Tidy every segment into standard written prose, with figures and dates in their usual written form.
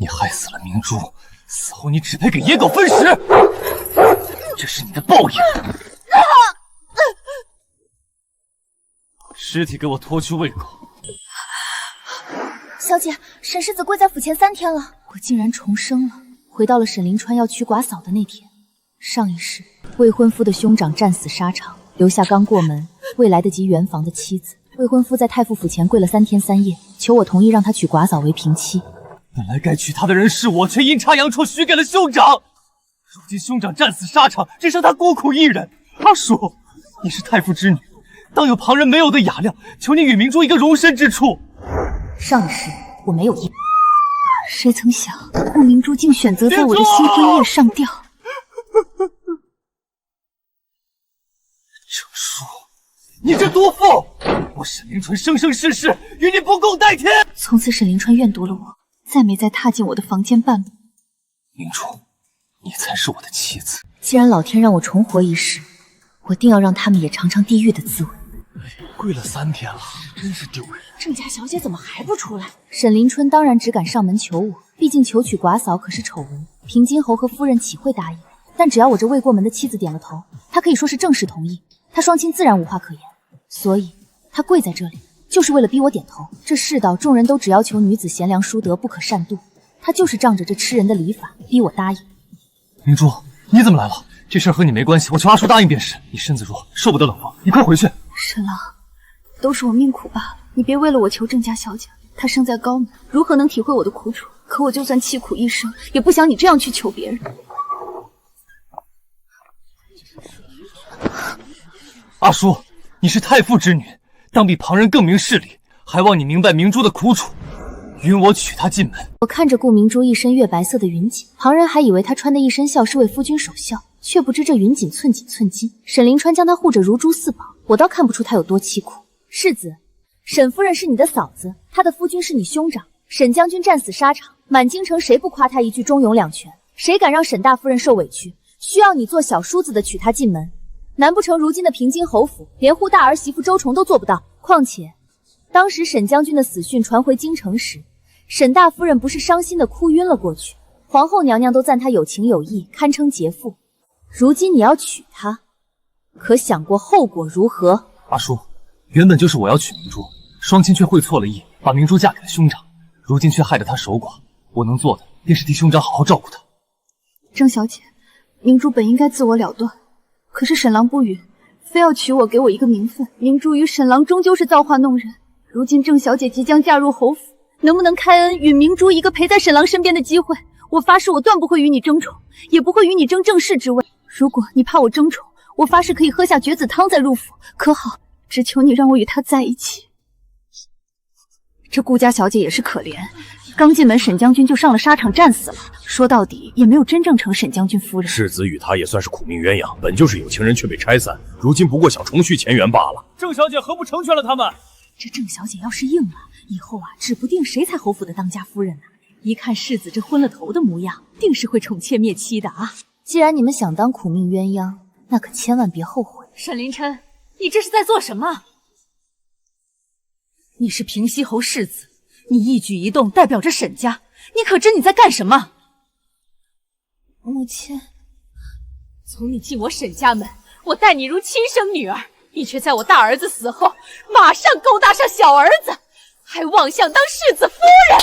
你害死了明珠，死后你只配给野狗分食，这是你的报应。尸体给我拖去喂狗。小姐，沈世子跪在府前3天了，我竟然重生了，回到了沈临川要娶寡嫂的那天。上一世，未婚夫的兄长战死沙场，留下刚过门未来得及圆房的妻子。未婚夫在太傅府前跪了3天3夜，求我同意让他娶寡嫂为平妻。本来该娶她的人是我，却阴差阳错许给了兄长。如今兄长战死沙场，只剩他孤苦一人。阿叔，你是太傅之女，当有旁人没有的雅量，求你与明珠一个容身之处。上一世我没有意，谁曾想顾明珠竟选择在我的新婚夜上吊。郑叔，你这毒妇！我沈临川生生世世与你不共戴天。从此沈临川怨毒了我，再没再踏进我的房间半步。明珠，你才是我的妻子。既然老天让我重活一世，我定要让他们也尝尝地狱的滋味。跪了3天了，真是丢人。郑家小姐怎么还不出来？沈临春当然只敢上门求我，毕竟求娶寡嫂可是丑闻，平津侯和夫人岂会答应？但只要我这未过门的妻子点了头，他可以说是正式同意，他双亲自然无话可言。所以他跪在这里，就是为了逼我点头。这世道众人都只要求女子贤良淑德，不可擅妒，他就是仗着这吃人的礼法逼我答应。明珠，你怎么来了？这事儿和你没关系，我求阿叔答应便是。你身子弱，受不得冷风，你快回去。沈郎，都是我命苦罢了，你别为了我求郑家小姐，她生在高门，如何能体会我的苦楚？可我就算凄苦一生，也不想你这样去求别人。阿叔，你是太傅之女，当比旁人更明事理，还望你明白明珠的苦楚，允我娶她进门。我看着顾明珠一身月白色的云锦，旁人还以为她穿的一身孝是为夫君守孝，却不知这云锦寸锦寸金。沈临川将她护着如珠似宝，我倒看不出她有多凄苦。世子，沈夫人是你的嫂子，她的夫君是你兄长。沈将军战死沙场，满京城谁不夸他一句忠勇两全？谁敢让沈大夫人受委屈？需要你做小叔子的娶她进门。难不成如今的平津侯府连护大儿媳妇周虫都做不到？况且当时沈将军的死讯传回京城时，沈大夫人不是伤心的哭晕了过去，皇后娘娘都赞她有情有义，堪称杰妇。如今你要娶她，可想过后果如何？阿叔，原本就是我要娶明珠，双亲却会错了意，把明珠嫁给了兄长，如今却害得她守寡。我能做的便是替兄长好好照顾她。郑小姐，明珠本应该自我了断，可是沈郎不允，非要娶我给我一个名分。明珠与沈郎终究是造化弄人，如今郑小姐即将嫁入侯府，能不能开恩与明珠一个陪在沈郎身边的机会？我发誓我断不会与你争宠，也不会与你争正室之位。如果你怕我争宠，我发誓可以喝下绝子汤再入府，可好？只求你让我与他在一起。这顾家小姐也是可怜，刚进门沈将军就上了沙场战死了，说到底也没有真正成沈将军夫人。世子与他也算是苦命鸳鸯，本就是有情人却被拆散，如今不过想重续前缘罢了。郑小姐何不成全了他们？这郑小姐要是硬了，以后指不定谁才侯府的当家夫人呢。一看世子这昏了头的模样，定是会宠妾灭妻的啊！既然你们想当苦命鸳鸯，那可千万别后悔。沈临琛，你这是在做什么？你是平西侯世子，你一举一动代表着沈家，你可知你在干什么？母亲，从你进我沈家门，我待你如亲生女儿，你却在我大儿子死后，马上勾搭上小儿子，还妄想当世子夫人。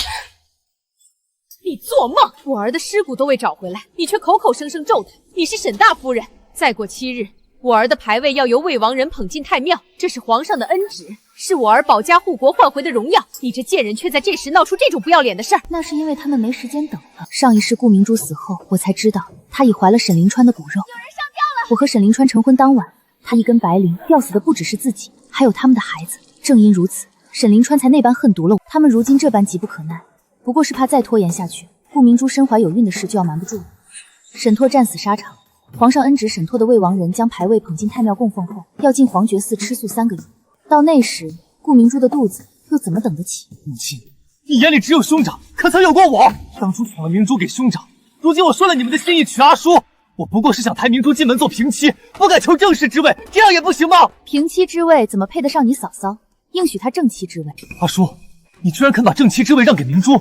你做梦！我儿的尸骨都未找回来，你却口口声声咒他，你是沈大夫人。再过7日，我儿的牌位要由魏王人捧进太庙，这是皇上的恩旨，是我儿保家护国换回的荣耀。你这贱人却在这时闹出这种不要脸的事儿，那是因为他们没时间等了。上一世顾明珠死后，我才知道她已怀了沈临川的骨肉。有人上吊了！我和沈临川成婚当晚，他一根白绫吊死的不只是自己，还有他们的孩子。正因如此，沈临川才那般恨毒了我。他们如今这般急不可耐，不过是怕再拖延下去，顾明珠身怀有孕的事就要瞒不住了。沈拓战死沙场，皇上恩旨沈拓的魏王人将牌位捧进太庙供奉后，要进皇觉寺吃素3个月。到那时，顾明珠的肚子又怎么等得起？母亲，你眼里只有兄长，可曾有过我？当初闯了明珠给兄长，如今我顺了你们的心意娶阿叔，我不过是想抬明珠进门做平妻，不敢求正室之位，这样也不行吗？平妻之位怎么配得上你嫂嫂？应许她正妻之位。阿叔，你居然肯把正妻之位让给明珠，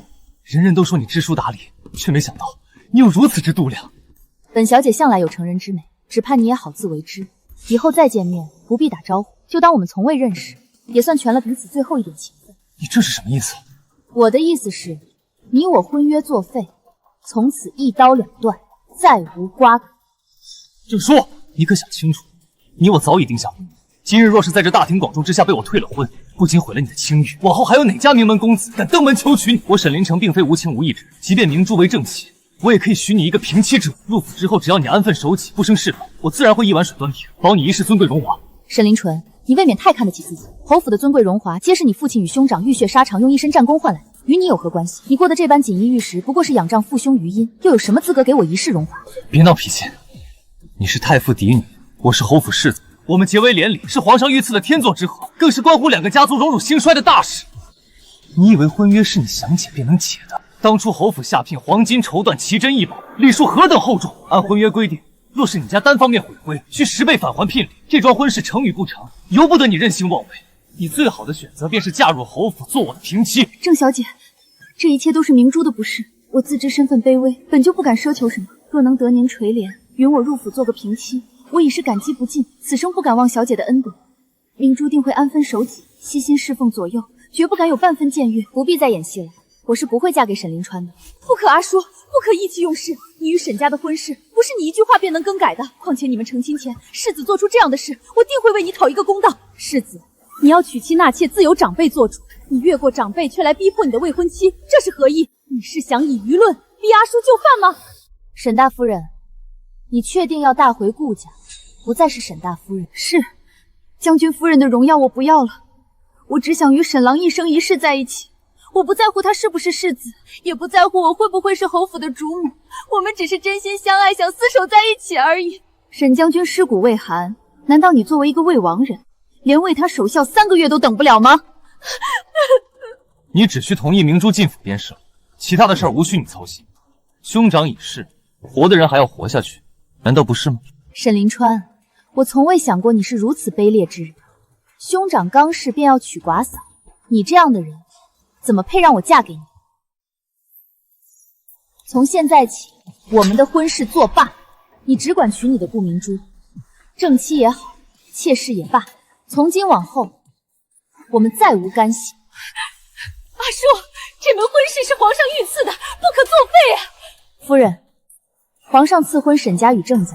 人人都说你知书达理，却没想到你有如此之度量。本小姐向来有成人之美，只盼你也好自为之。以后再见面，不必打招呼，就当我们从未认识，也算全了彼此最后一点情分。你这是什么意思？我的意思是，你我婚约作废，从此一刀两断，再无瓜葛。郑叔，你可想清楚，你我早已定下婚约。今日若是在这大庭广众之下被我退了婚，不仅毁了你的清誉，往后还有哪家名门公子敢登门求娶你？我沈凌城并非无情无义之人，即便明珠为正妻，我也可以许你一个平妻之吻。入府之后，只要你安分守己，不生事端，我自然会一碗水端平，保你一世尊贵荣华。沈凌纯，你未免太看得起自己。侯府的尊贵荣华，皆是你父亲与兄长浴血沙场，用一身战功换来的，与你有何关系？你过得这般锦衣玉食，不过是仰仗父兄余荫，又有什么资格给我一世荣华？别闹脾气，你是太傅嫡女，我是侯府世子，我们结为连理，是皇上御赐的天作之合，更是关乎两个家族荣辱兴衰的大事。你以为婚约是你想解便能解的？当初侯府下聘黄金绸缎奇珍异宝，礼数何等厚重。按婚约规定，若是你家单方面悔婚，需10倍返还聘礼。这桩婚事成与不成，由不得你任性妄为。你最好的选择便是嫁入侯府，做我的平妻。郑小姐，这一切都是明珠的不是。我自知身份卑微，本就不敢奢求什么。若能得您垂怜，允我入府做个平妻，我已是感激不尽，此生不敢忘小姐的恩德。明珠定会安分守己，悉心侍奉左右，绝不敢有半分僭越。不必再演戏了，我是不会嫁给沈凌川的。不可，阿叔，不可意气用事。你与沈家的婚事，不是你一句话便能更改的。况且你们成亲前，世子做出这样的事，我定会为你讨一个公道。世子，你要娶妻纳妾，自有长辈做主，你越过长辈，却来逼迫你的未婚妻，这是何意？你是想以舆论逼阿叔就范吗？沈大夫人，你确定要大回顾家，不再是沈大夫人？是，将军夫人的荣耀我不要了，我只想与沈郎一生一世在一起。我不在乎他是不是世子，也不在乎我会不会是侯府的主母，我们只是真心相爱，想厮守在一起而已。沈将军尸骨未寒，难道你作为一个魏王人，连为他守孝3个月都等不了吗？你只需同意明珠进府便是了，其他的事儿无需你操心。兄长已逝，活的人还要活下去，难道不是吗？沈凌川，我从未想过你是如此卑劣之人。兄长刚逝便要娶寡嫂，你这样的人，怎么配让我嫁给你？从现在起，我们的婚事作罢，你只管娶你的顾明珠，正妻也好，妾室也罢，从今往后，我们再无干系。阿叔，这门婚事是皇上御赐的，不可作废啊！夫人，皇上赐婚沈家与郑家，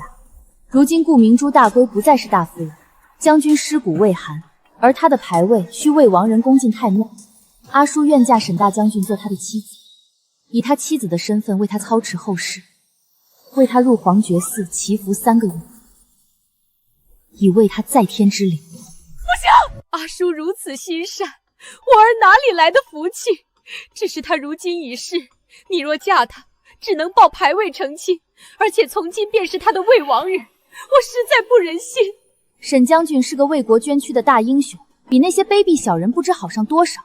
如今顾明珠大闺不再是大夫人，将军尸骨未寒，而她的牌位需魏王人恭敬太庙。阿叔愿嫁沈大将军做他的妻子，以他妻子的身份为他操持后事，为他入皇觉寺祈福3个月，以为他在天之灵。不行，阿叔如此心善，我儿哪里来的福气？只是他如今已逝，你若嫁他，只能报牌位成亲，而且从今便是他的魏王人，我实在不忍心。沈将军是个为国捐躯的大英雄，比那些卑鄙小人不知好上多少。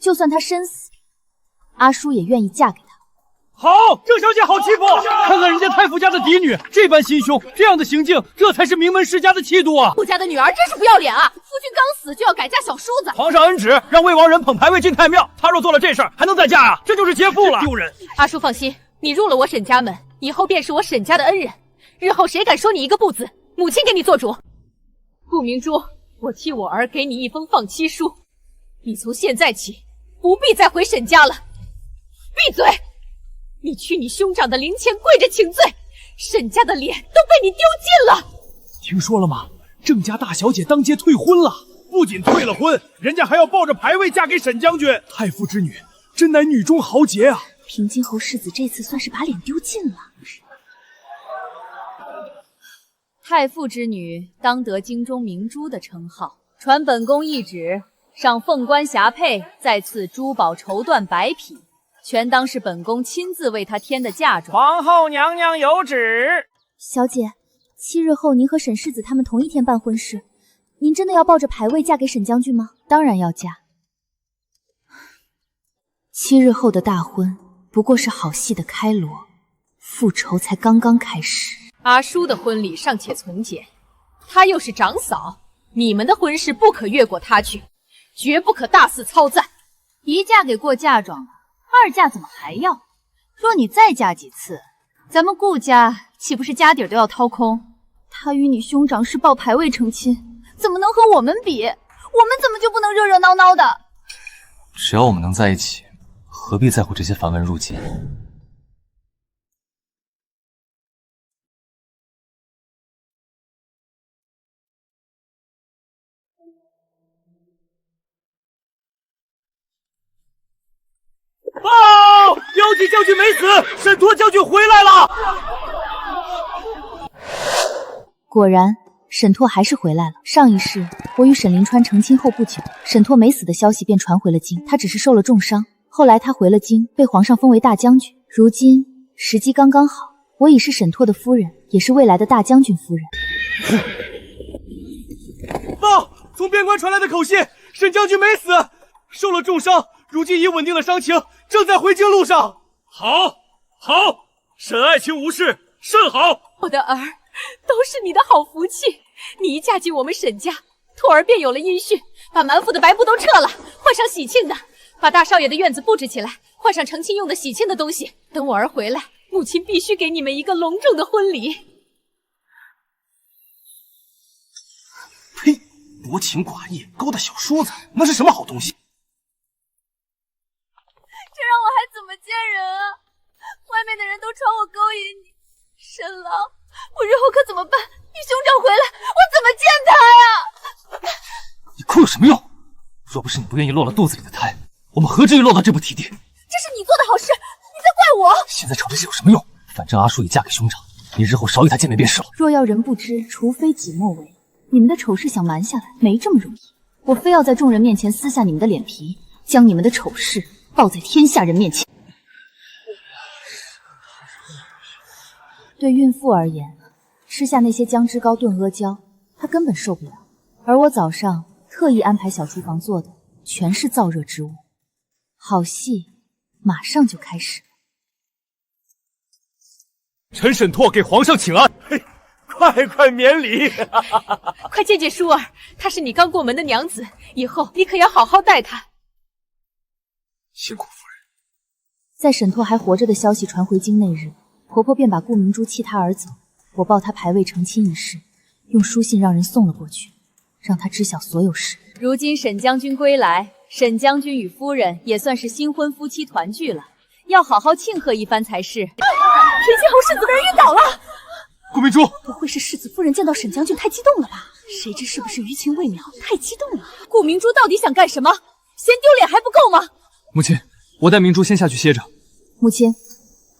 就算他身死，阿叔也愿意嫁给他。好，郑小姐好欺负，看看人家太傅家的嫡女，这般心胸，这样的行径，这才是名门世家的气度啊！傅家的女儿真是不要脸啊！夫君刚死就要改嫁小叔子，皇上恩旨，让魏王人捧牌位进太庙，他若做了这事儿，还能再嫁啊？这就是劫富了，丢人！阿叔放心，你入了我沈家门，以后便是我沈家的恩人，日后谁敢说你一个不字，母亲给你做主。顾明珠，我替我儿给你一封放妻书，你从现在起不必再回沈家了。闭嘴！你去你兄长的灵前跪着请罪，沈家的脸都被你丢尽了。听说了吗？郑家大小姐当街退婚了，不仅退了婚，人家还要抱着牌位嫁给沈将军。太傅之女，真乃女中豪杰啊！平津侯世子这次算是把脸丢尽了。太傅之女当得京中明珠的称号，传本宫懿旨，赏凤冠霞帔，再赐珠宝绸缎100匹，全当是本宫亲自为她添的嫁妆。皇后娘娘有旨。小姐，7日后您和沈世子他们同一天办婚事，您真的要抱着牌位嫁给沈将军吗？当然要嫁。7日后的大婚不过是好戏的开锣，复仇才刚刚开始。阿叔的婚礼尚且从简，她又是长嫂，你们的婚事不可越过她去，绝不可大肆操赞。一嫁给过嫁妆了，二嫁怎么还要？若你再嫁几次，咱们顾家岂不是家底都要掏空？他与你兄长是抱牌位成亲，怎么能和我们比？我们怎么就不能热热闹闹的？只要我们能在一起，何必在乎这些繁文缛节？报！妖姬将军没死，沈陀将军回来了。果然，沈拓还是回来了。上一世，我与沈临川成亲后不久，沈拓没死的消息便传回了京，他只是受了重伤。后来他回了京，被皇上封为大将军。如今时机刚刚好，我已是沈拓的夫人，也是未来的大将军夫人。报！从边关传来的口信，沈将军没死，受了重伤，如今已稳定了伤情，正在回京路上。好，沈爱卿无事，甚好。我的儿，都是你的好福气。你一嫁进我们沈家，拓儿便有了音讯，把满府的白布都撤了，换上喜庆的，把大少爷的院子布置起来，换上成亲用的喜庆的东西。等我儿回来，母亲必须给你们一个隆重的婚礼。呸！薄情寡义，勾搭小叔子，那是什么好东西？这让我还怎么见人啊？外面的人都传我勾引你，沈郎，我日后可怎么办？你兄长回来，我怎么见他呀？你哭有什么用？若不是你不愿意落了肚子里的胎，我们何至于落到这步田地？这是你做的好事，你在怪我？现在吵这些有什么用？反正阿叔已嫁给兄长，你日后少与他见面便是了。若要人不知，除非己莫为。你们的丑事想瞒下来，没这么容易。我非要在众人面前撕下你们的脸皮，将你们的丑事报在天下人面前。对孕妇而言，吃下那些姜汁糕炖阿胶，她根本受不了。而我早上特意安排小厨房做的，全是燥热之物。好戏马上就开始了。臣沈拓给皇上请安。嘿，快免礼。快见见舒儿，她是你刚过门的娘子，以后你可要好好待她。辛苦夫人。在沈拓还活着的消息传回京那日，婆婆便把顾明珠弃她而走。我抱她牌位成亲一事，用书信让人送了过去，让她知晓所有事。如今沈将军归来，沈将军与夫人也算是新婚夫妻团聚了，要好好庆贺一番才是。田心侯世子被人晕倒了。顾明珠，不会是世子夫人见到沈将军太激动了吧？谁知是不是余情未了，太激动了。顾明珠到底想干什么？嫌丢脸还不够吗？母亲，我带明珠先下去歇着。母亲，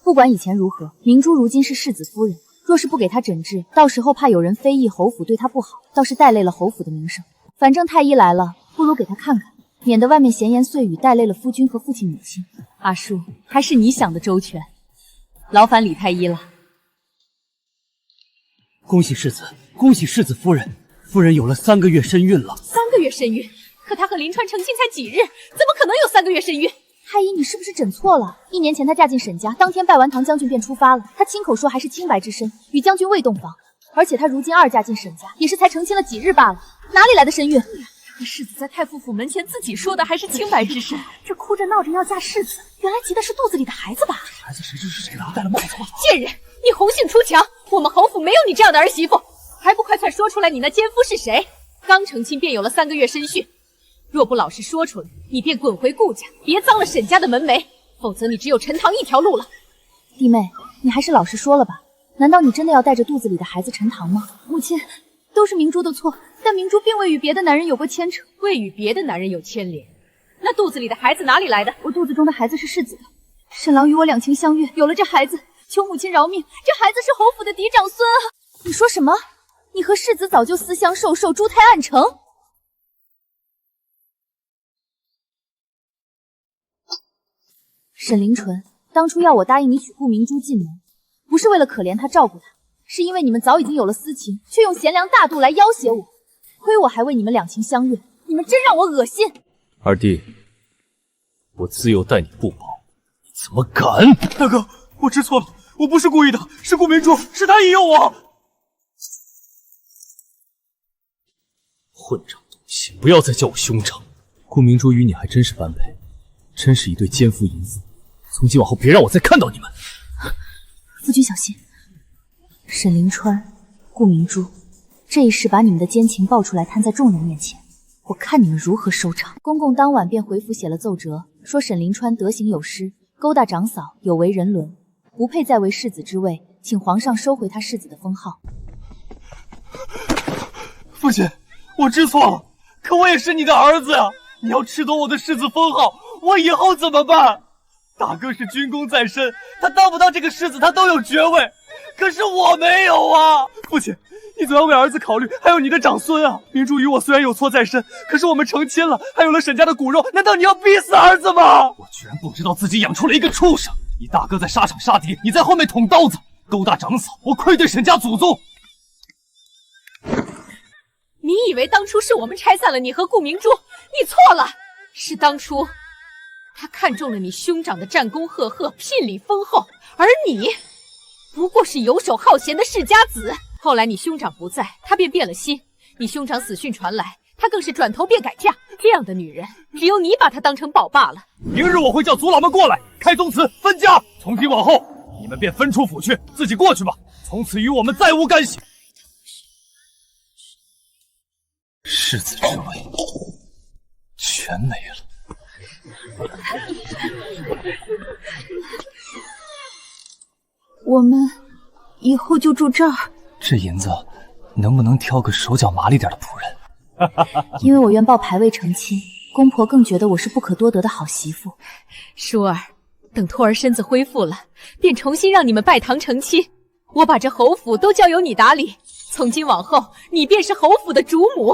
不管以前如何，明珠如今是世子夫人，若是不给她诊治，到时候怕有人非议侯府对她不好，倒是带累了侯府的名声。反正太医来了，不如给她看看，免得外面闲言碎语带累了夫君和父亲母亲。阿叔，还是你想的周全，劳烦李太医了。恭喜世子，恭喜世子夫人，夫人有了3个月身孕了。3个月身孕？可她和临川成亲才几日，怎么可能有3个月身孕？太医，你是不是诊错了？1年前她嫁进沈家，当天拜完堂将军便出发了。她亲口说还是清白之身，与将军未洞房。而且她如今2嫁进沈家，也是才成亲了几日罢了，哪里来的身孕？这世子在太傅府门前自己说的还是清白之身，这哭着闹着要嫁世子，原来急的是肚子里的孩子吧？孩子谁知是谁的？戴了帽子吗？贱人，你红杏出墙！我们侯府没有你这样的儿媳妇，还不快说出来你那奸夫是谁？刚成亲便有了3个月身孕，若不老实说出来，你便滚回顾家，别脏了沈家的门楣，否则你只有陈塘一条路了。弟妹，你还是老实说了吧，难道你真的要带着肚子里的孩子陈塘吗？母亲，都是明珠的错，但明珠并未与别的男人有过牵扯，未与别的男人有牵连。那肚子里的孩子哪里来的？我肚子中的孩子是世子的，沈郎与我两情相悦，有了这孩子，求母亲饶命，这孩子是侯府的嫡长孙啊！你说什么？你和世子早就私相授受，珠胎暗成？沈凌纯，当初要我答应你娶顾明珠进门，不是为了可怜她照顾她，是因为你们早已经有了私情，却用贤良大度来要挟我。亏我还为你们两情相悦，你们真让我恶心。二弟，我自幼待你不薄，你怎么敢？大哥，我知错了，我不是故意的，是顾明珠，是他引诱我。混账东西，不要再叫我兄长。顾明珠与你还真是般配，真是一对奸夫淫妇。从今往后别让我再看到你们。夫君小心。沈凌川、顾明珠，这一事把你们的奸情爆出来，摊在众人面前，我看你们如何收场。公公当晚便回府写了奏折，说沈凌川德行有失，勾搭长嫂，有违人伦，不配再为世子之位，请皇上收回他世子的封号。父亲，我知错了，可我也是你的儿子呀！你要褫夺我的世子封号，我以后怎么办？大哥是军功在身，他当不当这个世子，他都有爵位，可是我没有啊！父亲，你总要为儿子考虑，还有你的长孙啊！明珠与我虽然有错在身，可是我们成亲了，还有了沈家的骨肉，难道你要逼死儿子吗？我居然不知道自己养出了一个畜生！你大哥在沙场杀敌，你在后面捅刀子，勾搭长嫂，我愧对沈家祖宗！你以为当初是我们拆散了你和顾明珠？你错了，是当初他看中了你兄长的战功赫赫，聘礼丰厚，而你不过是游手好闲的世家子。后来你兄长不在，他便变了心，你兄长死讯传来，他更是转头便改嫁。这样的女人，只有你把她当成宝罢了。明日我会叫族老们过来开宗祠分家，从今往后你们便分出府去，自己过去吧，从此与我们再无干系。世子之位全没了。我们以后就住这儿。这银子能不能挑个手脚麻利点的仆人？因为我愿报牌位成亲，公婆更觉得我是不可多得的好媳妇。舒儿，等托儿身子恢复了，便重新让你们拜堂成亲。我把这侯府都交由你打理，从今往后，你便是侯府的主母。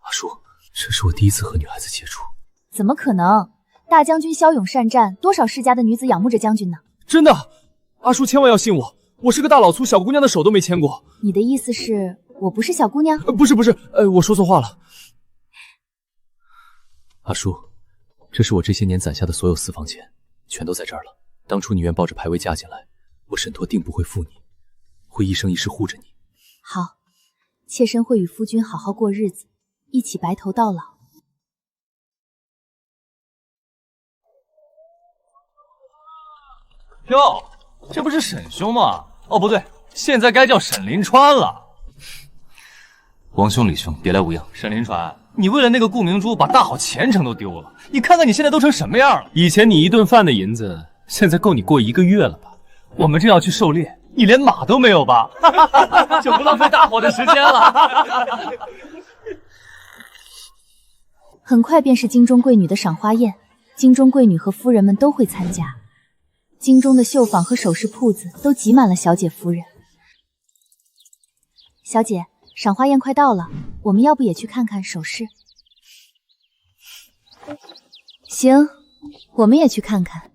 阿叔，这是我第一次和女孩子接触。怎么可能？大将军骁勇善战，多少世家的女子仰慕着将军呢。真的，阿叔千万要信我，我是个大老粗，小姑娘的手都没牵过。你的意思是我不是小姑娘？不是，我说错话了。阿叔，这是我这些年攒下的所有私房钱，全都在这儿了。当初你愿抱着牌位嫁进来，我沈陀定不会负你，会一生一世护着你。好，妾身会与夫君好好过日子，一起白头到老。哟，这不是沈兄吗？哦，不对，现在该叫沈临川了。王兄、李兄，别来无恙。沈临川，你为了那个顾明珠，把大好前程都丢了。你看看你现在都成什么样了？以前你一顿饭的银子，现在够你过1个月了吧？我们正要去狩猎，你连马都没有吧？就不浪费大伙的时间了。很快便是京中贵女的赏花宴，京中贵女和夫人们都会参加。京中的绣坊和首饰铺子都挤满了小姐夫人。小姐，赏花宴快到了，我们要不也去看看首饰？行，我们也去看看。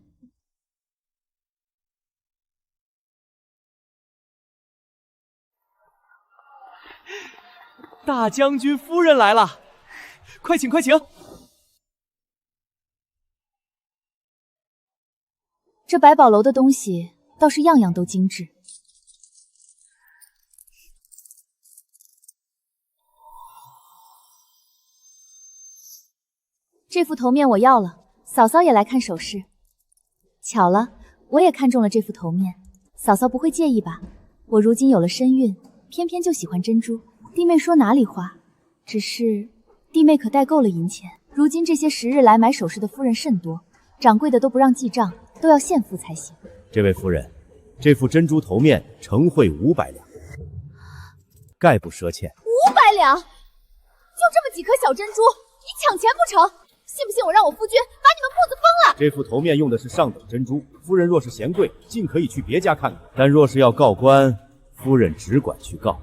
大将军夫人来了，快请快请。这百宝楼的东西倒是样样都精致。这副头面我要了，嫂嫂也来看首饰。巧了，我也看中了这副头面，嫂嫂不会介意吧？我如今有了身孕，偏偏就喜欢珍珠。弟妹说哪里话，只是弟妹可带够了银钱。如今这些时日来买首饰的夫人甚多，掌柜的都不让记账。都要现付才行。这位夫人，这副珍珠头面呈会500两，概不赊欠。500两，就这么几颗小珍珠，你抢钱不成？信不信我让我夫君把你们铺子封了？这副头面用的是上等珍珠，夫人若是嫌贵，尽可以去别家看看。但若是要告官，夫人只管去告。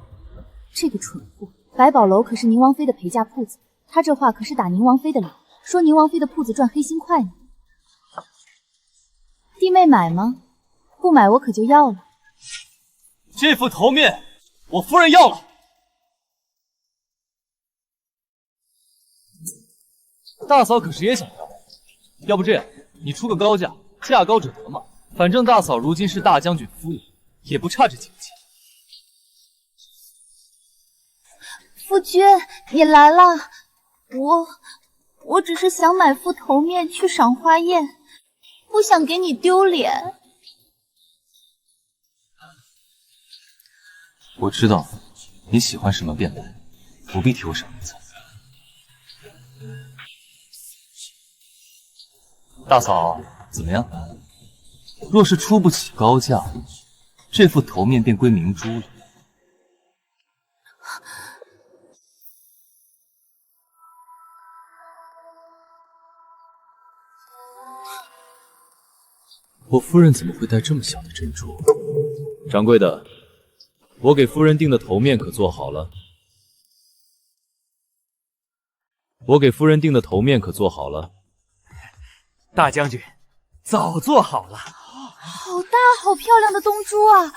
这个蠢货，百宝楼可是宁王妃的陪嫁铺子，他这话可是打宁王妃的脸，说宁王妃的铺子赚黑心快呢。弟妹买吗？不买我可就要了。这副头面我夫人要了。大嫂可是也想要？要不这样，你出个高价，价高者得嘛。反正大嫂如今是大将军夫人，也不差这几个钱。夫君，你来了，我只是想买副头面去赏花宴，不想给你丢脸。我知道你喜欢什么便来，不必替我赏面子。大嫂，怎么样？若是出不起高价，这副头面便归明珠了。我夫人怎么会戴这么小的珍珠？掌柜的，我给夫人订的头面可做好了。我给夫人订的头面可做好了。大将军，早做好了。好大好漂亮的东珠啊！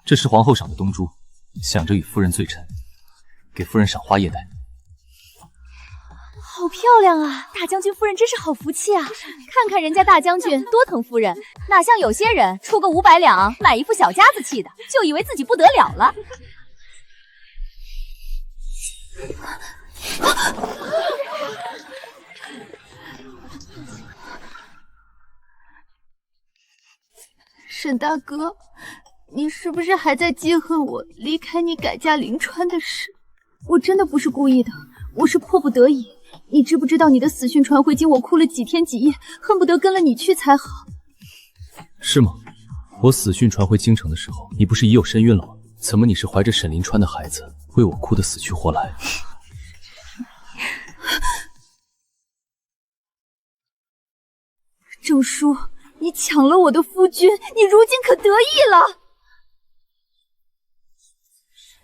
这是皇后赏的东珠，想着与夫人醉晨，给夫人赏花叶戴。好漂亮啊！大将军夫人真是好福气啊！看看人家大将军多疼夫人，哪像有些人出个500两买一副小家子气的，就以为自己不得了了。沈大哥，你是不是还在记恨我离开你改嫁临川的事？我真的不是故意的，我是迫不得已。你知不知道你的死讯传回京，我哭了几天几夜，恨不得跟了你去才好。是吗？我死讯传回京城的时候，你不是已有身孕了吗？怎么你是怀着沈临川的孩子，为我哭得死去活来？郑叔，你抢了我的夫君，你如今可得意了。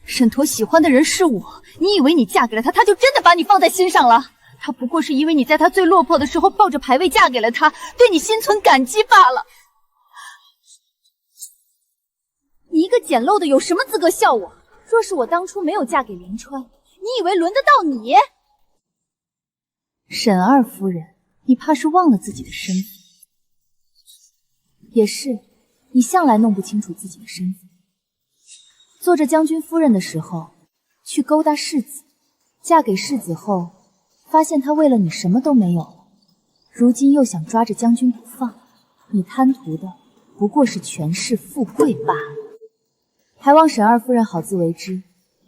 沈陀喜欢的人是我，你以为你嫁给了他，他就真的把你放在心上了？他不过是因为你在他最落魄的时候抱着牌位嫁给了他，对你心存感激罢了。你一个简陋的有什么资格笑我？若是我当初没有嫁给临川，你以为轮得到你？沈二夫人，你怕是忘了自己的身份。也是，你向来弄不清楚自己的身份。做着将军夫人的时候，去勾搭世子，嫁给世子后，发现他为了你什么都没有了，如今又想抓着将军不放，你贪图的不过是权势富贵罢了。还望沈二夫人好自为之，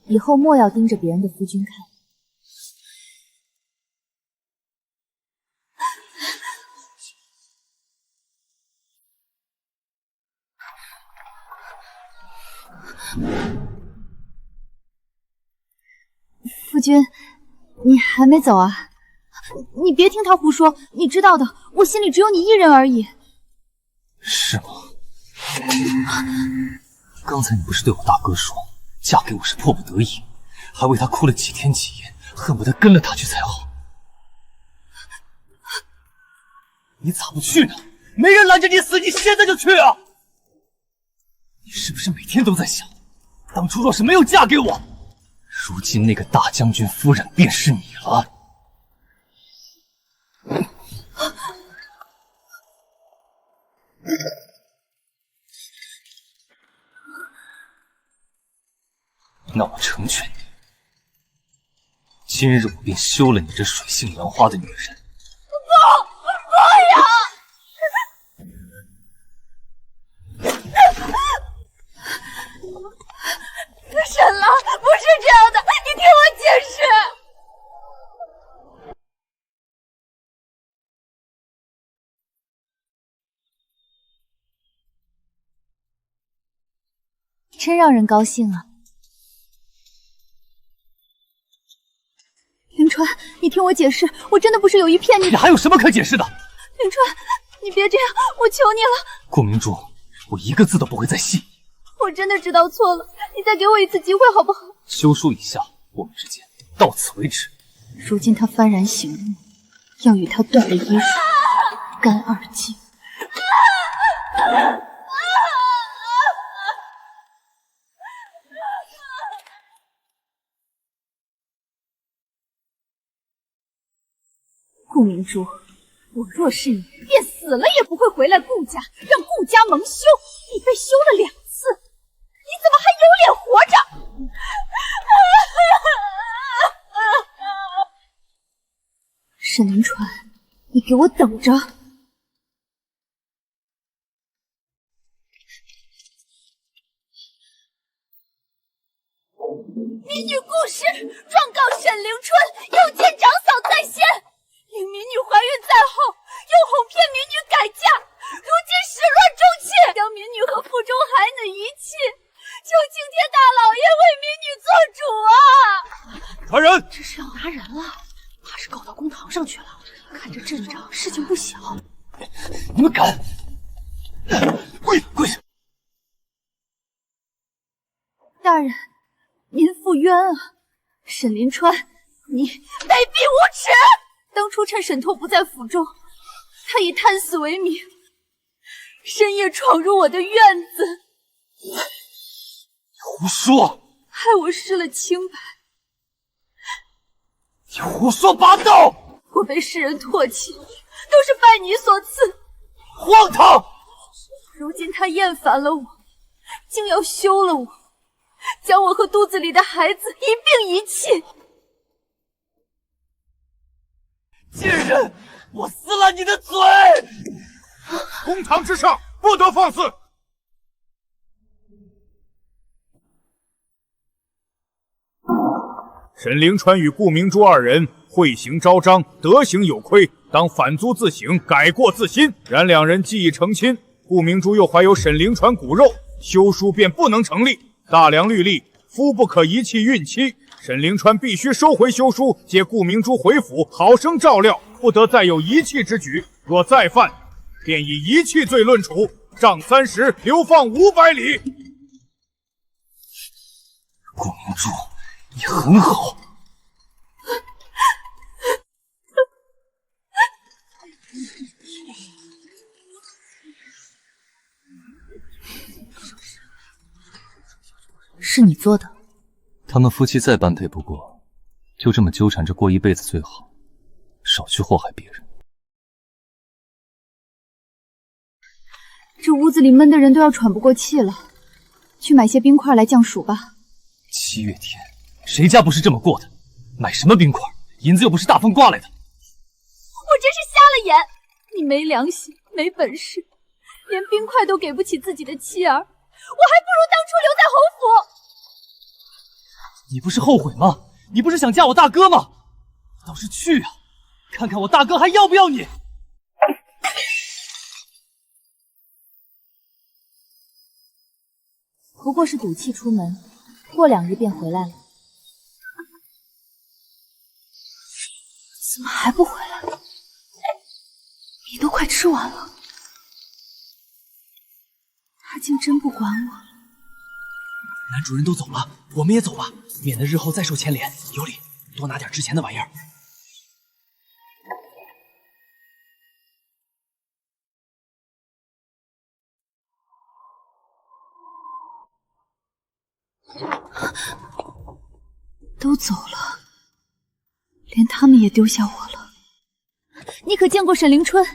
以后莫要盯着别人的夫君看。夫君，你还没走啊？你别听他胡说，你知道的，我心里只有你一人而已。是吗？刚才你不是对我大哥说，嫁给我是迫不得已，还为他哭了几天几夜，恨不得跟了他去才好。你咋不去呢？没人拦着你死，你现在就去啊！你是不是每天都在想，当初若是没有嫁给我，如今那个大将军夫人便是你了？那我成全你，今日我便休了你这水性杨花的女人。沈郎，不是这样的，你听我解释。真让人高兴啊！临川，你听我解释，我真的不是有意骗你的。你还有什么可解释的？临川，你别这样，我求你了。顾明珠，我一个字都不会再信。我真的知道错了，你再给我一次机会好不好？休书一下，我们之间到此为止。如今他幡然醒悟，要与他断了衣裳，干二净。顾明珠，我若是你，便死了也不会回来顾家，让顾家蒙羞。你被休了2次，你怎么还有脸活着？沈沈凌川，你给我等着！民女顾氏状告沈凌春诱奸长嫂在先，令民女怀孕在后，又哄骗民女改嫁，如今始乱终弃，将民女和腹中孩子遗弃，求青天大老爷为民女做主啊！传人，这是要拿人了，怕是告到公堂上去了。看这阵仗，事情不小。你们敢？跪下！大人，您负冤啊！沈凌川，你卑鄙无耻！当初趁沈拓不在府中，他以贪死为名，深夜闯入我的院子，胡说！害我失了清白。你胡说八道！我被世人唾弃，都是拜你所赐。荒唐！如今他厌烦了我，竟要休了我，将我和肚子里的孩子一并遗弃。贱人，我撕了你的嘴！公堂之上不得放肆！沈凌川与顾明珠二人讳行昭彰，德行有亏，当反租自省，改过自新。然两人既已成亲，顾明珠又怀有沈凌川骨肉，休书便不能成立。大梁律例，夫不可遗弃孕妻。沈凌川必须收回休书，接顾明珠回府，好生照料，不得再有遗弃之举。若再犯，便以遗弃罪论处，杖30，流放500里。顾明珠，你很好。是你做的。他们夫妻再般配不过，就这么纠缠着过一辈子最好，少去祸害别人。这屋子里闷的人都要喘不过气了，去买些冰块来降暑吧。7月天，谁家不是这么过的？买什么冰块？银子又不是大风刮来的。我真是瞎了眼！你没良心，没本事，连冰块都给不起自己的妻儿，我还不如当初留在侯府。你不是后悔吗？你不是想嫁我大哥吗？倒是去啊，看看我大哥还要不要你。不过是赌气出门，过2日便回来了。怎么还不回来？米都快吃完了，他竟真不管我了。男主人都走了，我们也走吧，免得日后再受牵连。有理，多拿点值钱的玩意儿。都走了，连他们也丢下我了。你可见过沈凌春？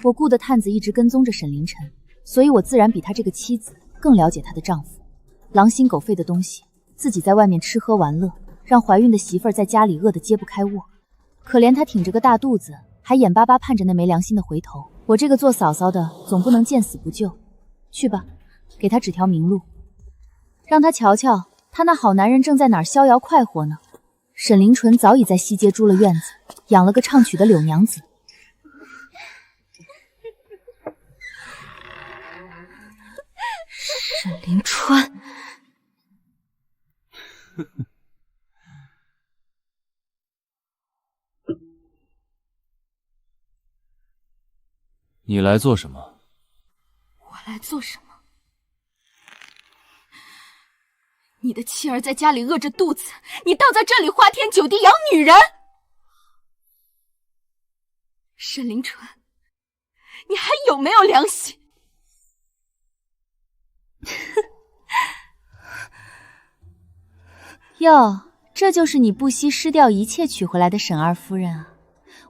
我雇的探子一直跟踪着沈凌晨，所以我自然比他这个妻子更了解她的丈夫。狼心狗肺的东西，自己在外面吃喝玩乐，让怀孕的媳妇儿在家里饿得揭不开窝。可怜她挺着个大肚子，还眼巴巴盼着那没良心的回头。我这个做嫂嫂的总不能见死不救。去吧，给她指条明路，让她瞧瞧她那好男人正在哪儿逍遥快活呢。沈凌纯早已在西街租了院子，养了个唱曲的柳娘子。沈凌川，你来做什么？我来做什么？你的妻儿在家里饿着肚子，你倒在这里花天酒地养女人。沈凌纯，你还有没有良心？哟，这就是你不惜失掉一切娶回来的沈二夫人啊！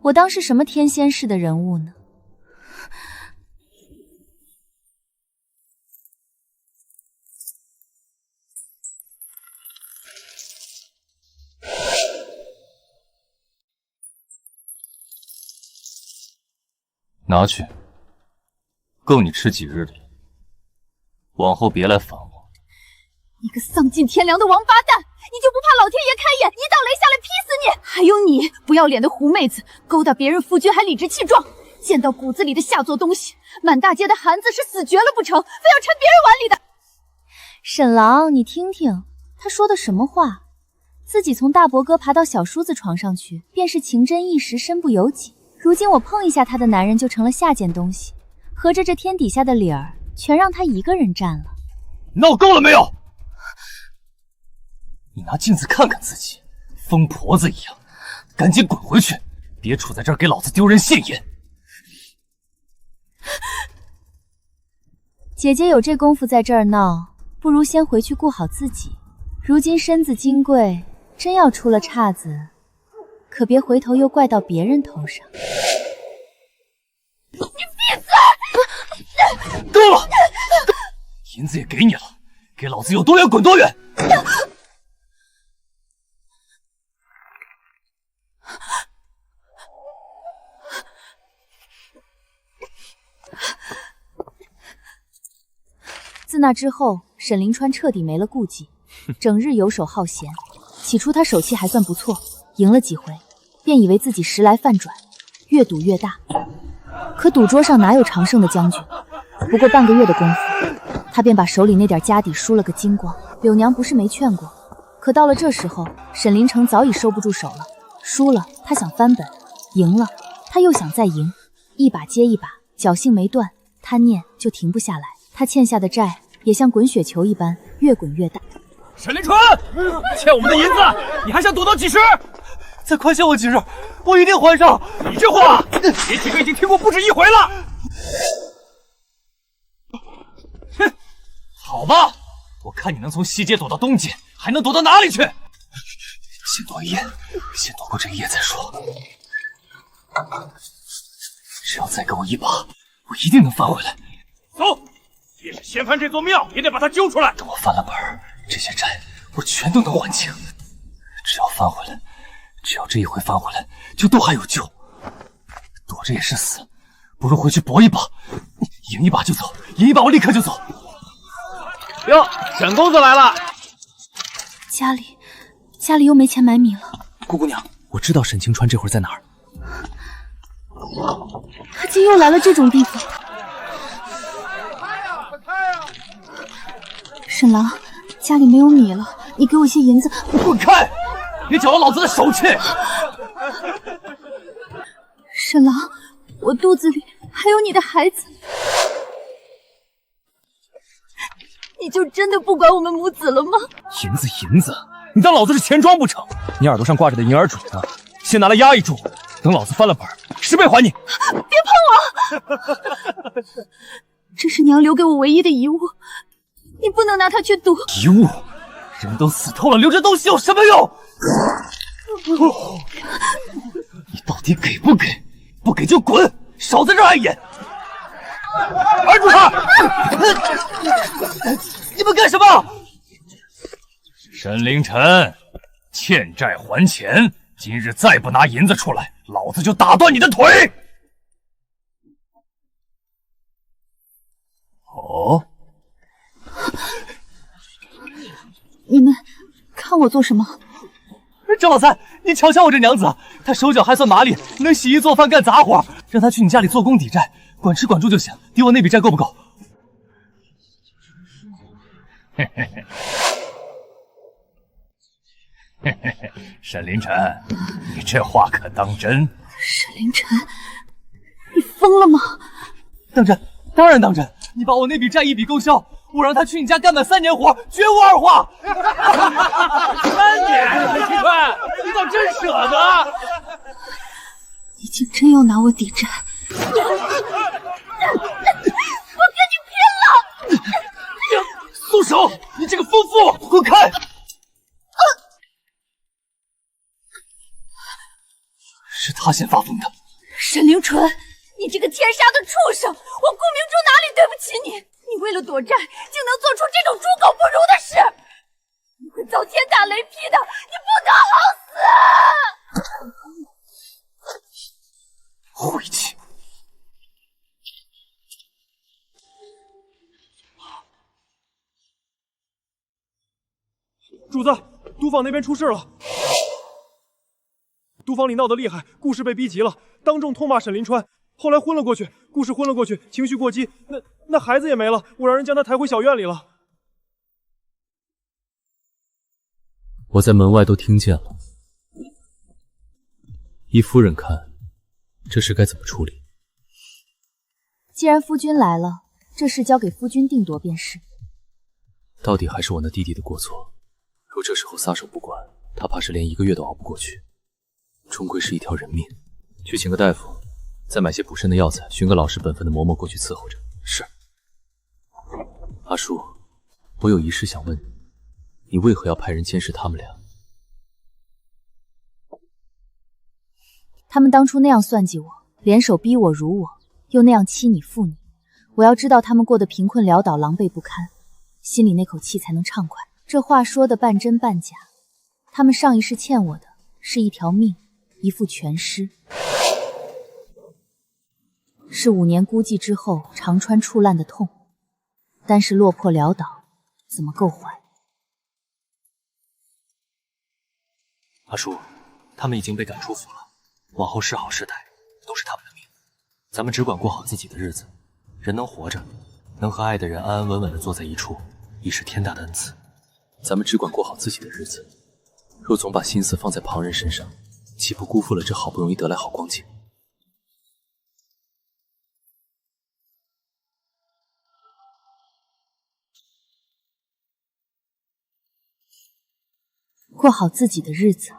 我当是什么天仙式的人物呢？拿去，够你吃几日的了。往后别来烦我。你个丧尽天良的王八蛋，你就不怕老天爷开眼，一道雷下来劈死你？还有你不要脸的狐妹子，勾搭别人夫君还理直气壮，见到骨子里的下作东西，满大街的韩子是死绝了不成，非要掺别人碗里的。沈郎，你听听他说的什么话？自己从大伯哥爬到小叔子床上去，便是情真意实，身不由己。如今我碰一下他的男人就成了下贱东西，合着这天底下的理儿全让他一个人占了。闹够了没有？你拿镜子看看自己，疯婆子一样，赶紧滚回去，别杵在这儿给老子丢人现眼。姐姐有这功夫在这儿闹，不如先回去顾好自己。如今身子金贵，真要出了岔子，可别回头又怪到别人头上。你闭嘴！够了，银子也给你了，给老子有多远滚多远。自那之后，沈凌川彻底没了顾忌，整日游手好闲。起初他手气还算不错，赢了几回，便以为自己时来饭转，越赌越大。可赌桌上哪有常胜的将军？不过半个月的功夫，他便把手里那点家底输了个精光。柳娘不是没劝过，可到了这时候，沈凌城早已收不住手了。输了，他想翻本；赢了，他又想再赢，一把接一把，侥幸没断，贪念就停不下来。他欠下的债也像滚雪球一般越滚越大。沈凌川，欠我们的银子，你还想躲到几时？再宽限我几日，我一定还上。你这话，别几个已经听过不止一回了。哼，好吧，我看你能从西街躲到东街，还能躲到哪里去？先躲一夜，先躲过这一夜再说。只要再给我一把，我一定能翻回来。走，即使掀翻这座庙，也得把他揪出来。等我翻了本儿，这些债我全都能还清。只要翻回来，只要这一回翻回来，就都还有救。躲着也是死，不如回去搏一把，赢一把就走，赢一把我立刻就走。哟，沈公子来了。家里又没钱买米了。姑姑娘，我知道沈清川这会儿在哪儿。他竟又来了这种地方。沈郎，家里没有米了，你给我些银子。滚开！别搅了老子的手气！沈郎，我肚子里还有你的孩子，你就真的不管我们母子了吗？银子，你当老子是钱庄不成？你耳朵上挂着的银耳杵呢，先拿来压一住，等老子翻了本，10倍还你。别碰我！这是娘留给我唯一的遗物，你不能拿它去赌。遗物？人都死透了，留着东西有什么用？你到底给不给？不给就滚，少在这碍眼！按住他！你们干什么？沈凌晨，欠债还钱，今日再不拿银子出来，老子就打断你的腿！哦，你们看我做什么？张老三，你瞧瞧我这娘子，她手脚还算麻利，能洗衣做饭干杂活，让她去你家里做工抵债，管吃管住就行。抵我那笔债够不够？嘿嘿嘿，嘿嘿嘿，沈凌晨，你这话可当真？沈凌晨，你疯了吗？当真，当然当真。你把我那笔债一笔勾销，我让他去你家干满3年活，绝无二话。3年，沈清川，你倒真舍得！你竟真要拿我抵债！我跟你拼了！松手！你这个疯妇，滚开！是他先发疯的。沈凌纯，你这个天杀的畜生！我顾明珠哪里对不起你？你为了躲债，竟能做出这种猪狗不如的事！你会遭天打雷劈的！你不得好死！晦气！主子，毒坊那边出事了。毒坊里闹得厉害，顾氏被逼急了，当众痛骂沈临川，后来昏了过去。顾氏昏了过去，情绪过激，那孩子也没了，我让人将他抬回小院里了。我在门外都听见了。依夫人看，这事该怎么处理？既然夫君来了，这事交给夫君定夺便是。到底还是我那弟弟的过错，若这时候撒手不管，他怕是连1个月都熬不过去。终归是一条人命，去请个大夫，再买些补身的药材，寻个老实本分的嬷嬷过去伺候着。是。阿叔，我有一事想问你，你为何要派人监视他们俩？他们当初那样算计我，联手逼我辱我，又那样欺你负你，我要知道他们过得贫困潦倒、狼狈不堪，心里那口气才能畅快。这话说的半真半假，他们上一世欠我的是一条命，一副全尸，是5年孤寂之后肠穿触烂的痛，单是落魄潦倒，怎么够还？阿叔，他们已经被赶出府了，往后是好是歹，都是他们的命。咱们只管过好自己的日子，人能活着，能和爱的人安安稳稳地坐在一处，已是天大的恩赐。咱们只管过好自己的日子，若总把心思放在旁人身上，岂不辜负了这好不容易得来好光景？过好自己的日子，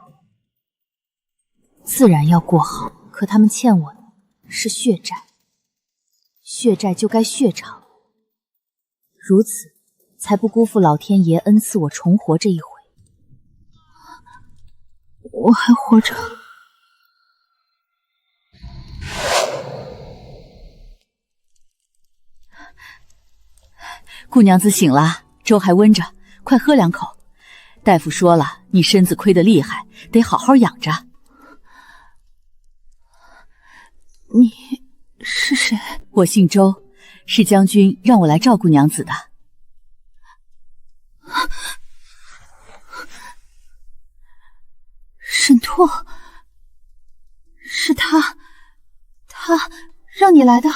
自然要过好。可他们欠我的是血债，血债就该血偿，如此才不辜负老天爷恩赐我重活这一回。我还活着。顾娘子醒了，粥还温着，快喝2口。大夫说了，你身子亏得厉害，得好好养着。你是谁？我姓周，是将军让我来照顾娘子的。沈拓，是他让你来的。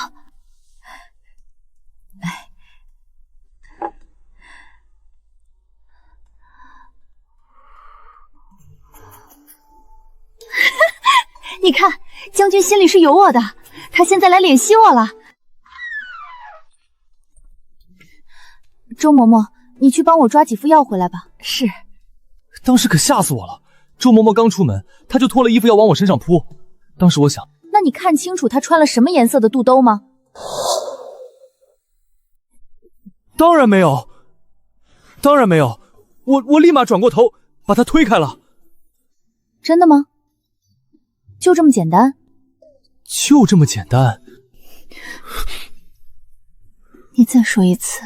你看，将军心里是有我的，他现在来怜惜我了。周嬷嬷，你去帮我抓几副药回来吧。是。当时可吓死我了，周嬷嬷刚出门，她就脱了衣服要往我身上扑。当时我想，那你看清楚她穿了什么颜色的肚兜吗？当然没有，当然没有，我立马转过头把她推开了。真的吗？就这么简单？就这么简单。你再说一次。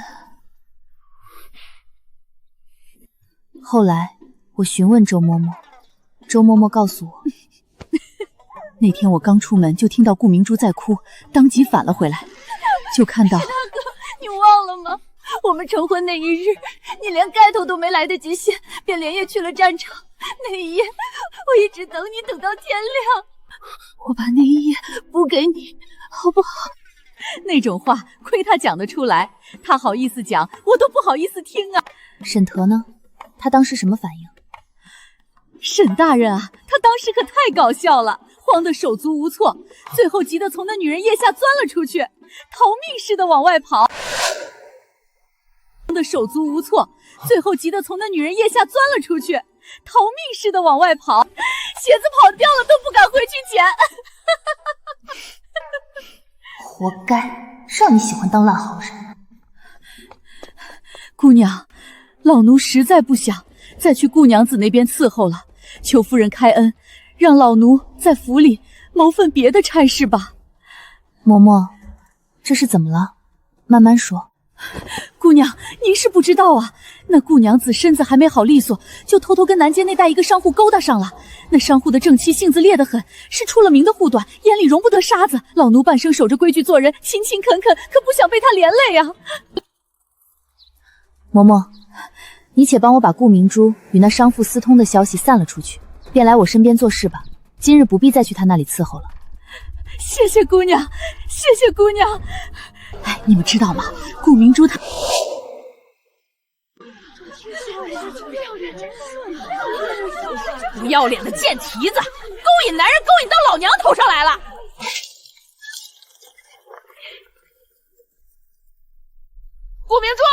后来我询问周嬷嬷，周嬷嬷告诉我，那天我刚出门就听到顾明珠在哭，当即返了回来，就看到。大哥，你忘了吗？我们成婚那一日，你连盖头都没来得及掀，便连夜去了战场。那一夜，我一直等你，等到天亮。我把那一夜补给你，好不好？那种话亏他讲得出来，他好意思讲，我都不好意思听啊。沈腾呢？他当时什么反应？沈大人啊，他当时可太搞笑了，慌得手足无措，最后急得从那女人腋下钻了出去，逃命似的往外跑。的手足无措，最后急得从那女人腋下钻了出去，逃命似的往外跑，鞋子跑掉了都不敢回去捡。活该，让你喜欢当烂好人。姑娘，老奴实在不想再去顾娘子那边伺候了，求夫人开恩，让老奴在府里谋份别的差事吧。嬷嬷，这是怎么了？慢慢说。姑娘，您是不知道啊，那顾娘子身子还没好利索，就偷偷跟南街那带一个商户勾搭上了。那商户的正妻性子烈得很，是出了名的护短，眼里容不得沙子。老奴半生守着规矩做人，勤勤恳恳，可不想被他连累啊。嬷嬷，你且帮我把顾明珠与那商妇私通的消息散了出去，便来我身边做事吧。今日不必再去他那里伺候了。谢谢姑娘，谢谢姑娘。哎，你们知道吗？顾明珠她……不要脸的贱蹄子，勾引男人勾引到老娘头上来了！顾明珠，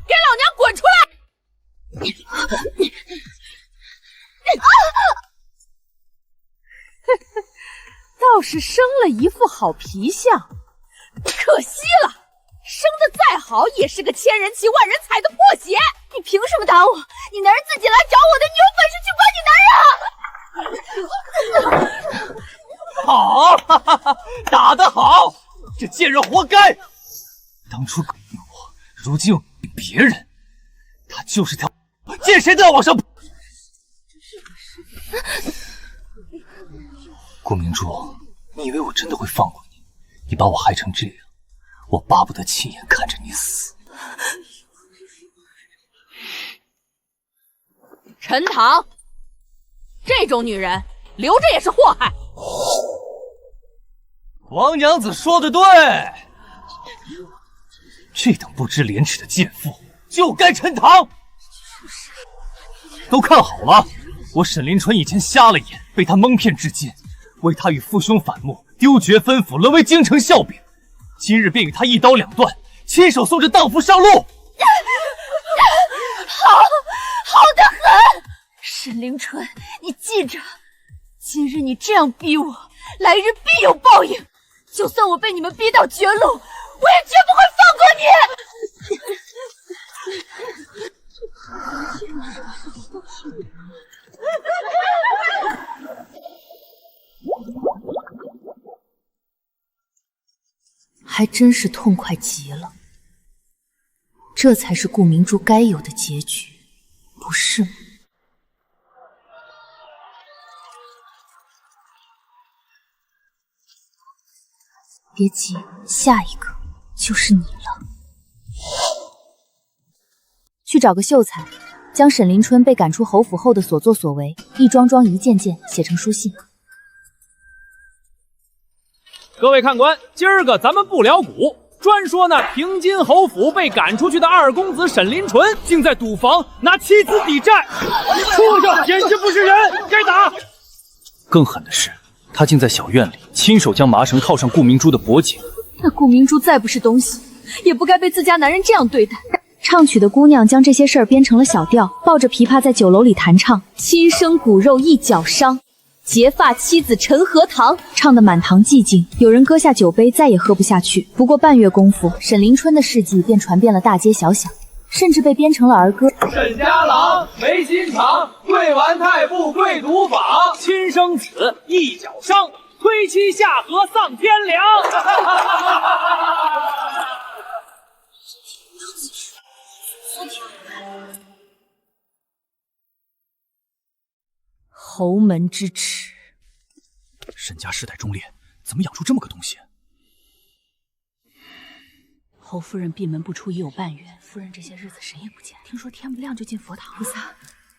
给老娘滚出来！倒是生了一副好皮相，可惜了，生得再好也是个千人骑万人踩的破鞋。你凭什么打我？你男人自己来找我的，你有本事去管你男人啊！好，哈哈哈，打得好，这贱人活该。当初勾引我，如今又勾引别人，他就是条见谁都要往上扑。顾明珠，你以为我真的会放过你？你把我害成这样，我巴不得亲眼看着你死。陈塘，这种女人留着也是祸害。王娘子说的对，这等不知廉耻的贱妇就该沉塘。都看好了，我沈临春以前瞎了眼，被他蒙骗至今，为他与父兄反目，丢爵分府，沦为京城笑柄。今日便与他一刀两断，亲手送这荡妇上路。好得很，沈凌春，你记着，今日你这样逼我，来日必有报应。就算我被你们逼到绝路，我也绝不会放过你。还真是痛快极了，这才是顾明珠该有的结局，不是吗？别急，下一个就是你了。去找个秀才，将沈临春被赶出侯府后的所作所为，一桩桩一件件写成书信。各位看官，今儿个咱们不聊股，专说那平津侯府被赶出去的二公子沈临纯，竟在赌坊拿妻子抵债，畜生，简直不是人，该打！更狠的是，他竟在小院里亲手将麻绳套上顾明珠的脖颈。那顾明珠再不是东西，也不该被自家男人这样对待。唱曲的姑娘将这些事儿编成了小调，抱着琵琶在酒楼里弹唱：亲生骨肉一脚伤，结发妻子陈荷塘，唱得满堂寂静，有人搁下酒杯，再也喝不下去。不过半月功夫，沈临春的事迹便传遍了大街小巷，甚至被编成了儿歌。沈家郎没心肠，跪完太傅跪赌坊，亲生子一脚伤，推妻下河丧天良。侯门之耻，沈家世代忠烈，怎么养出这么个东西？侯夫人闭门不出已有半月，夫人这些日子谁也不见，听说天不亮就进佛堂。菩萨，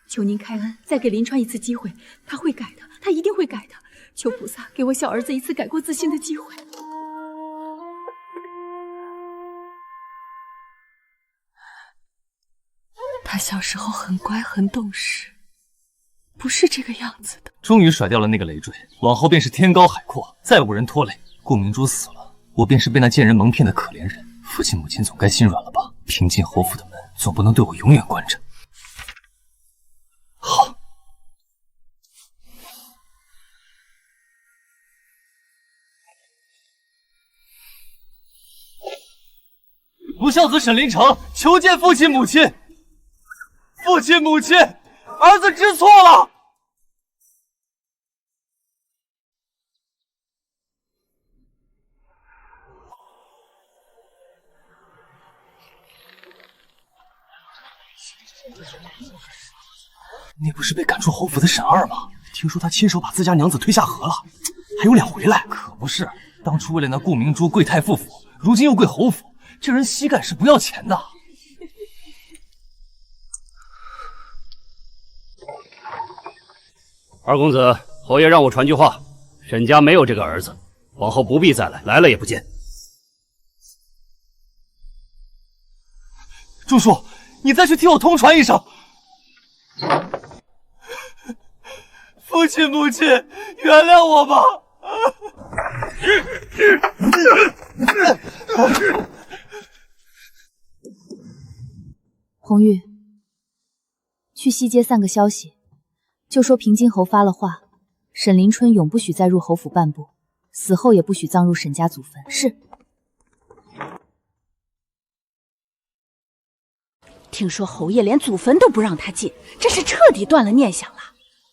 求您开恩，再给临川一次机会，他会改的，他一定会改的。求菩萨给我小儿子一次改过自新的机会。他小时候很乖很懂事，不是这个样子的。终于甩掉了那个累赘，往后便是天高海阔，再无人拖累。顾明珠死了，我便是被那贱人蒙骗的可怜人。父亲母亲总该心软了吧？平津侯府的门总不能对我永远关着。好，不孝子沈临城求见父亲母亲。父亲母亲，儿子知错了。那不是被赶出侯府的沈二吗？听说他亲手把自家娘子推下河了，还有脸回来？可不是，当初为了那顾明珠跪太傅府，如今又跪侯府，这人膝盖是不要钱的。二公子，侯爷让我传句话，沈家没有这个儿子，往后不必再来，来了也不见。祝叔，你再去替我通传一声。父亲母亲，原谅我吧。红玉，去西街散个消息，就说平津侯发了话，沈临春永不许再入侯府半步，死后也不许葬入沈家祖坟。是。听说侯爷连祖坟都不让他进，这是彻底断了念想了。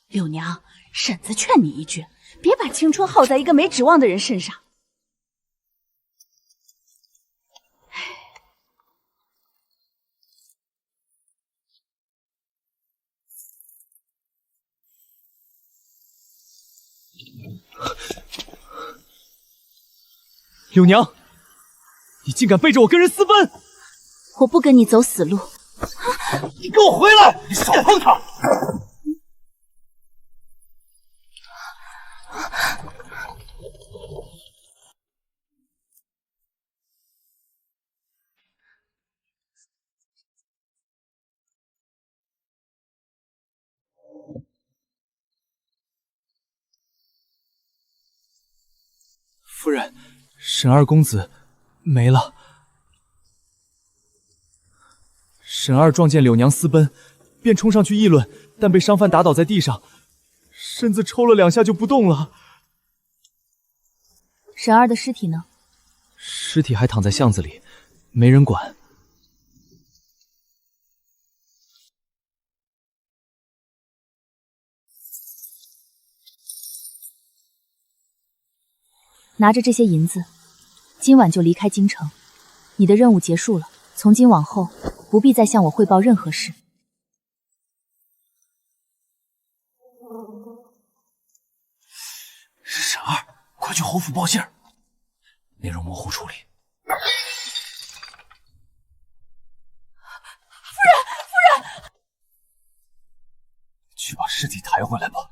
柳娘，婶子劝你一句，别把青春耗在一个没指望的人身上。柳娘，你竟敢背着我跟人私奔！我不跟你走死路。你给我回来！你少碰他！夫人，沈二公子没了。沈二撞见柳娘私奔，便冲上去议论，但被商贩打倒在地上，身子抽了2下就不动了。沈二的尸体呢？尸体还躺在巷子里，没人管。拿着这些银子，今晚就离开京城。你的任务结束了，从今往后不必再向我汇报任何事。是沈二，快去侯府报信儿，内容模糊处理。夫人，去把尸体抬回来吧。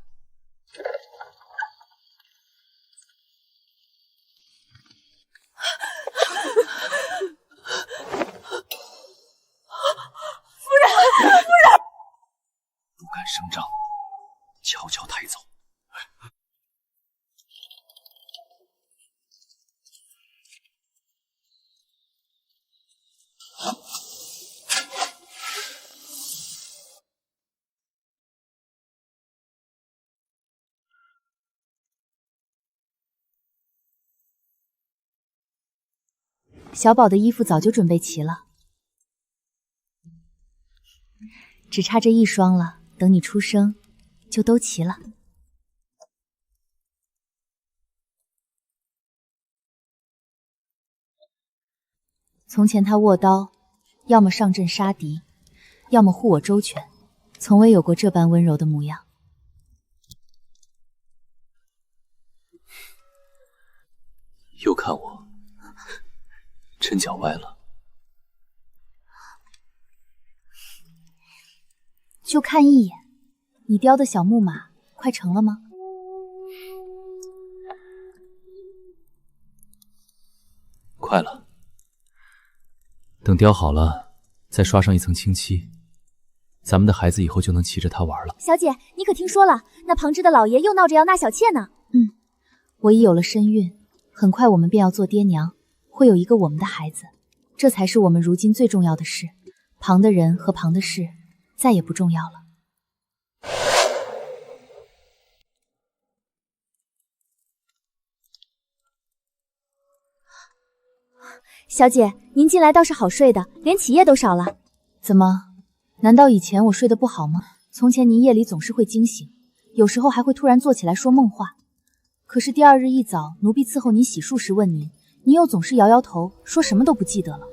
不敢声张，悄悄抬走。小宝的衣服早就准备齐了，只差这一双了，等你出生就都齐了。从前他握刀，要么上阵杀敌，要么护我周全，从未有过这般温柔的模样。又看我，真脚歪了。就看一眼，你雕的小木马快成了吗？快了。等雕好了，再刷上一层清漆，咱们的孩子以后就能骑着它玩了。小姐，你可听说了？那旁支的老爷又闹着要纳小妾呢。我已有了身孕，很快我们便要做爹娘，会有一个我们的孩子，这才是我们如今最重要的事。旁的人和旁的事再也不重要了。小姐，您近来倒是好睡的，连起夜都少了。怎么？难道以前我睡得不好吗？从前您夜里总是会惊醒，有时候还会突然坐起来说梦话。可是第二日一早，奴婢伺候您洗漱时问您，您又总是摇摇头，说什么都不记得了。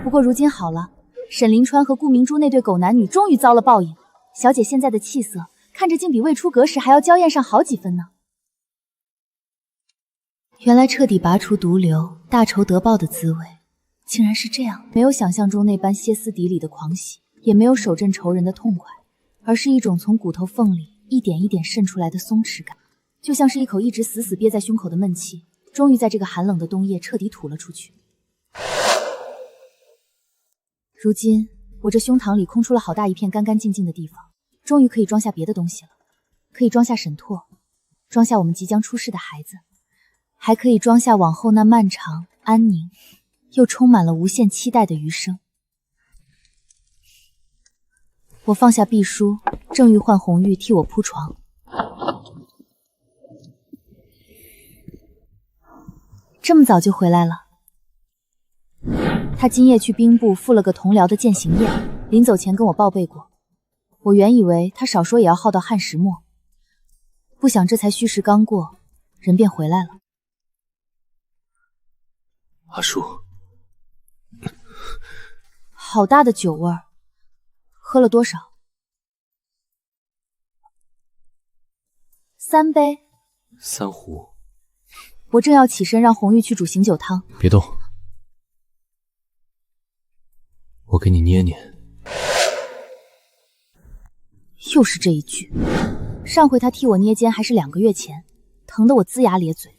不过如今好了，沈临川和顾明珠那对狗男女终于遭了报应。小姐现在的气色，看着竟比未出阁时还要娇艳上好几分呢。原来彻底拔除毒瘤，大仇得报的滋味，竟然是这样，没有想象中那般歇斯底里的狂喜，也没有手震仇人的痛快，而是一种从骨头缝里一点一点渗出来的松弛感，就像是一口一直死死憋在胸口的闷气，终于在这个寒冷的冬夜彻底吐了出去。如今我这胸膛里空出了好大一片干干净净的地方，终于可以装下别的东西了，可以装下沈拓，装下我们即将出世的孩子，还可以装下往后那漫长、安宁又充满了无限期待的余生。我放下碧书，正欲唤红玉替我铺床，这么早就回来了。他今夜去兵部赴了个同僚的践行宴，临走前跟我报备过。我原以为他少说也要耗到亥时末，不想这才戌时刚过，人便回来了。阿叔，好大的酒味儿，喝了多少？3杯。3壶。我正要起身让红玉去煮醒酒汤。别动，我给你捏捏。又是这一句，上回他替我捏肩还是2个月前，疼得我龇牙咧嘴。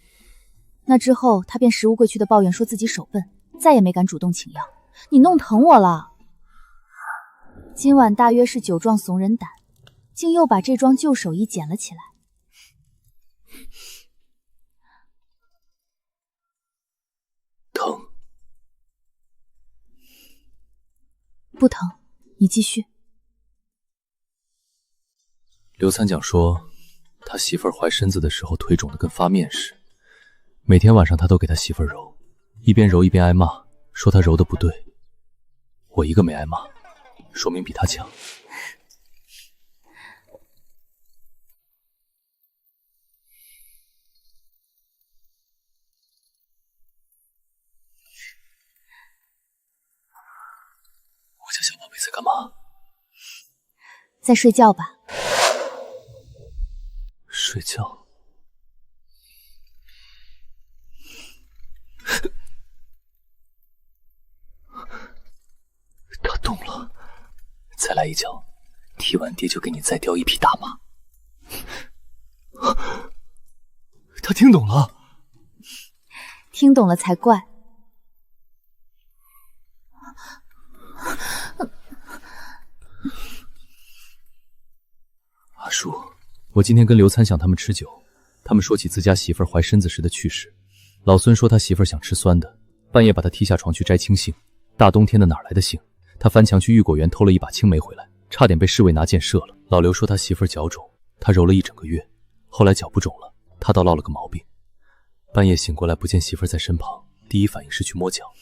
那之后他便食无贵趣的抱怨说自己手笨，再也没敢主动请药。你弄疼我了。今晚大约是酒壮怂人胆，竟又把这桩旧手艺捡了起来。疼？不疼，你继续。刘参讲说，他媳妇儿怀身子的时候腿肿得跟发面似，每天晚上他都给他媳妇儿揉，一边揉一边挨骂，说他揉得不对。我一个没挨骂，说明比他强。我家小宝贝在干嘛？在睡觉吧。睡觉。他动了，再来一脚，踢完爹就给你再叼一匹大马。他听懂了，听懂了才怪。阿叔，我今天跟刘参想他们吃酒，他们说起自家媳妇儿怀身子时的趣事。老孙说他媳妇儿想吃酸的，半夜把他踢下床去摘青杏。大冬天的哪来的杏？他翻墙去玉果园偷了一把青梅回来，差点被侍卫拿箭射了。老刘说他媳妇儿脚肿，他揉了一整个月，后来脚不肿了，他倒落了个毛病。半夜醒过来不见媳妇儿在身旁，第一反应是去摸脚。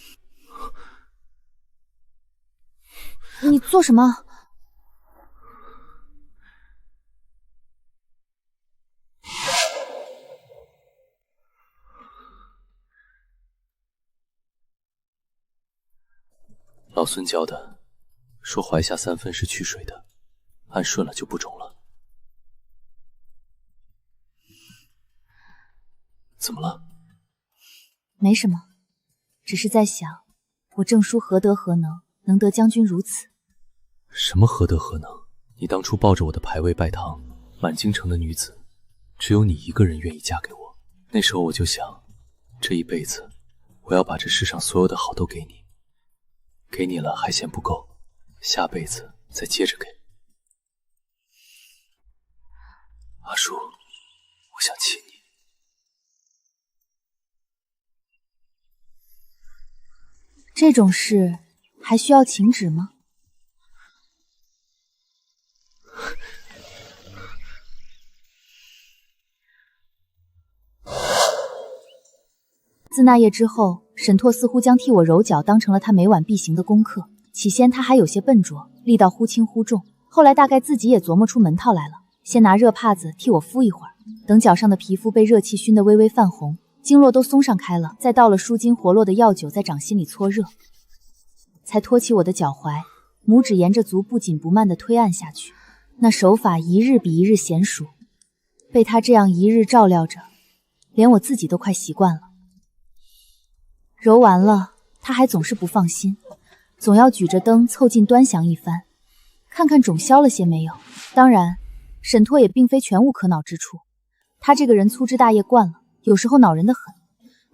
你做什么？老孙教的，说怀下3分是去水的，按顺了就不肿了。怎么了？没什么，只是在想，我郑叔何德何能，能得将军如此？什么何德何能？你当初抱着我的牌位拜堂，满京城的女子，只有你一个人愿意嫁给我。那时候我就想，这一辈子，我要把这世上所有的好都给你。给你了还嫌不够，下辈子再接着给。阿叔，我想亲你。这种事还需要请旨吗？自那夜之后，沈拓似乎将替我揉脚当成了他每晚必行的功课。起先他还有些笨拙，力道忽轻忽重，后来大概自己也琢磨出门套来了，先拿热帕子替我敷一会儿，等脚上的皮肤被热气熏得微微泛红，经络都松上开了，再倒了舒筋活络的药酒在掌心里搓热，才托起我的脚踝，拇指沿着足不紧不慢地推按下去。那手法一日比一日娴熟，被他这样一日照料着，连我自己都快习惯了。揉完了，他还总是不放心，总要举着灯凑近端详一番，看看肿消了些没有。当然，沈拓也并非全无可恼之处，他这个人粗枝大叶惯了，有时候恼人的很。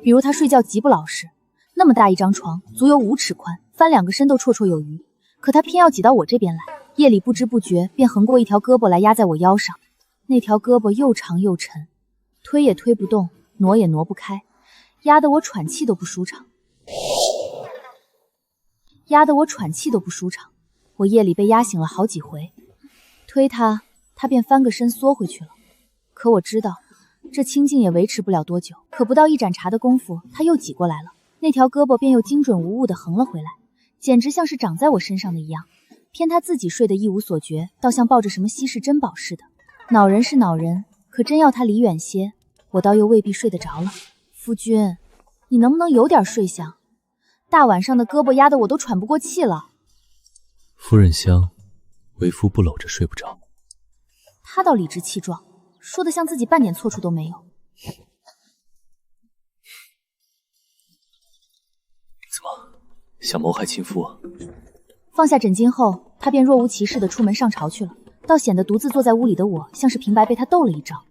比如他睡觉极不老实，那么大一张床，足有5尺宽，翻2个身都绰绰有余，可他偏要挤到我这边来，夜里不知不觉便横过一条胳膊来压在我腰上，那条胳膊又长又沉，推也推不动，挪也挪不开，压得我喘气都不舒畅。我夜里被压醒了好几回，推他，他便翻个身缩回去了。可我知道，这清静也维持不了多久。可不到一盏茶的功夫，他又挤过来了，那条胳膊便又精准无误地横了回来，简直像是长在我身上的一样。偏他自己睡得一无所觉，倒像抱着什么稀世珍宝似的。恼人是恼人，可真要他离远些，我倒又未必睡得着了。夫君，你能不能有点睡相？大晚上的胳膊压得我都喘不过气了。夫人香，为夫不搂着睡不着。他倒理直气壮，说得像自己半点错处都没有。怎么想谋害亲夫啊？放下枕巾后，他便若无其事地出门上朝去了，倒显得独自坐在屋里的我像是平白被他逗了一招。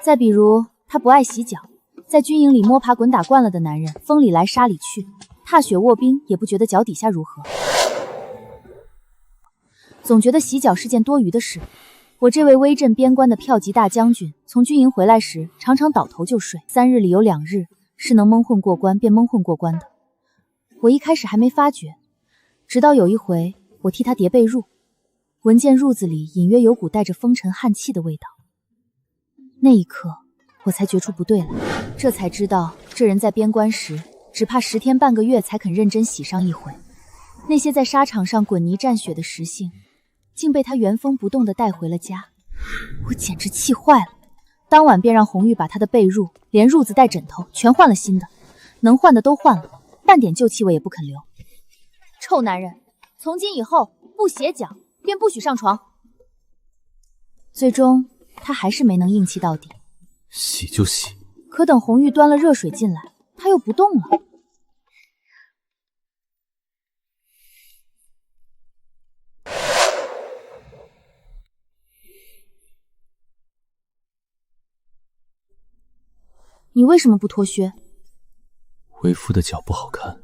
再比如，他不爱洗脚，在军营里摸爬滚打惯了的男人，风里来沙里去，踏雪卧冰也不觉得脚底下如何，总觉得洗脚是件多余的事。我这位威震边关的骠骑大将军，从军营回来时常常倒头就睡，3日里有2日是能蒙混过关便蒙混过关的。我一开始还没发觉，直到有一回我替他叠被褥，闻见褥子里隐约有股带着风尘汗气的味道，那一刻我才觉出不对来，这才知道这人在边关时只怕10天半个月才肯认真洗上一回。那些在沙场上滚泥蘸血的食性，竟被他原封不动地带回了家，我简直气坏了。当晚便让红玉把他的被褥连褥子带枕头全换了新的，能换的都换了，半点旧气味也不肯留。臭男人，从今以后不洗脚便不许上床。最终他还是没能硬气到底，洗就洗。可等红玉端了热水进来，他又不动了。你为什么不脱靴？为夫的脚不好看。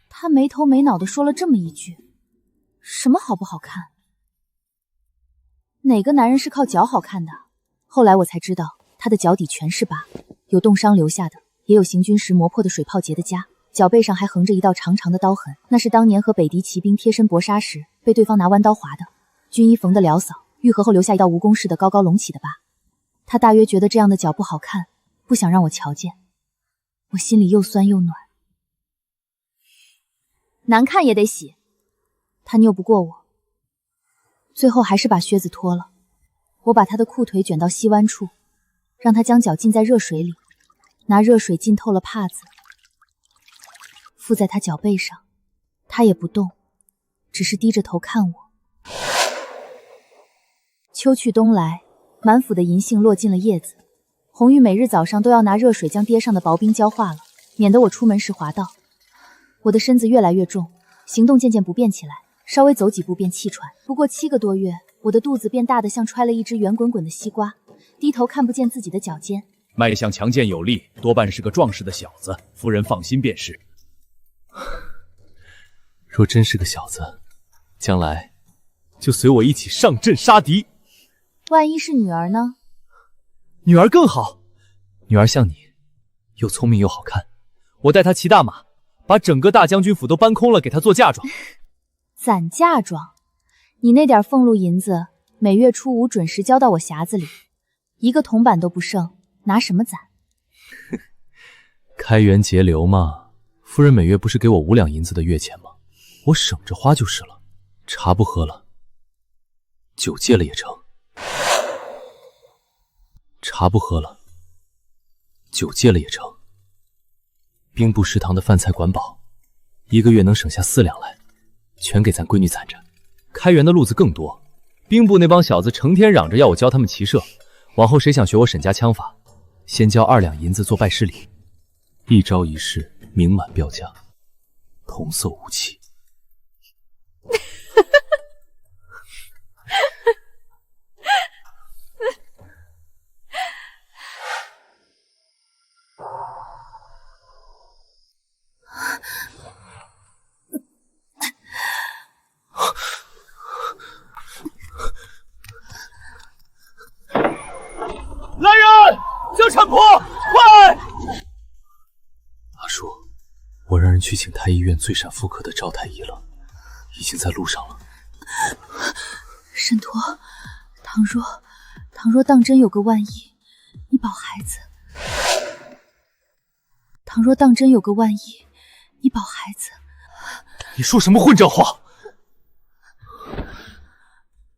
他没头没脑地说了这么一句，什么好不好看？哪个男人是靠脚好看的？后来我才知道，他的脚底全是疤，有冻伤留下的，也有行军时磨破的水泡结的痂，脚背上还横着一道长长的刀痕，那是当年和北狄骑兵贴身搏杀时被对方拿弯刀划的。军医缝得潦扫，愈合后留下一道蜈蚣似的高高隆起的疤。他大约觉得这样的脚不好看，不想让我瞧见。我心里又酸又暖。难看也得洗，他拗不过我，最后还是把靴子脱了。我把他的裤腿卷到膝弯处，让他将脚浸在热水里，拿热水浸透了帕子，敷在他脚背上。他也不动，只是低着头看我。秋去冬来，满府的银杏落进了叶子。红玉每日早上都要拿热水将跌上的薄冰浇化了，免得我出门时滑倒。我的身子越来越重，行动渐渐不便起来，稍微走几步便气喘。不过7个多月，我的肚子便大得像揣了一只圆滚滚的西瓜，低头看不见自己的脚尖。脉象强健有力，多半是个壮实的小子，夫人放心便是。若真是个小子，将来就随我一起上阵杀敌。万一是女儿呢？女儿更好，女儿像你，又聪明又好看，我带她骑大马，把整个大将军府都搬空了，给她做嫁妆。攒嫁妆？你那点俸禄银子，每月初5准时交到我匣子里，一个铜板都不剩，拿什么攒？开源节流嘛，夫人每月不是给我5两银子的月钱吗？我省着花就是了。茶不喝了，酒戒了也成。茶不喝了，酒戒了也成。兵部食堂的饭菜管饱，1个月能省下4两来，全给咱闺女攒着。开源的路子更多，兵部那帮小子成天嚷着要我教他们骑射，往后谁想学我沈家枪法，先交2两银子做拜师礼，一招一式名满标家，童叟无欺。来人，将产婆，快！阿叔，我让人去请太医院最闪妇科的赵太医了，已经在路上了。沈陀，倘若当真有个万一，你保孩子。倘若当真有个万一，你保孩子。你说什么混账话！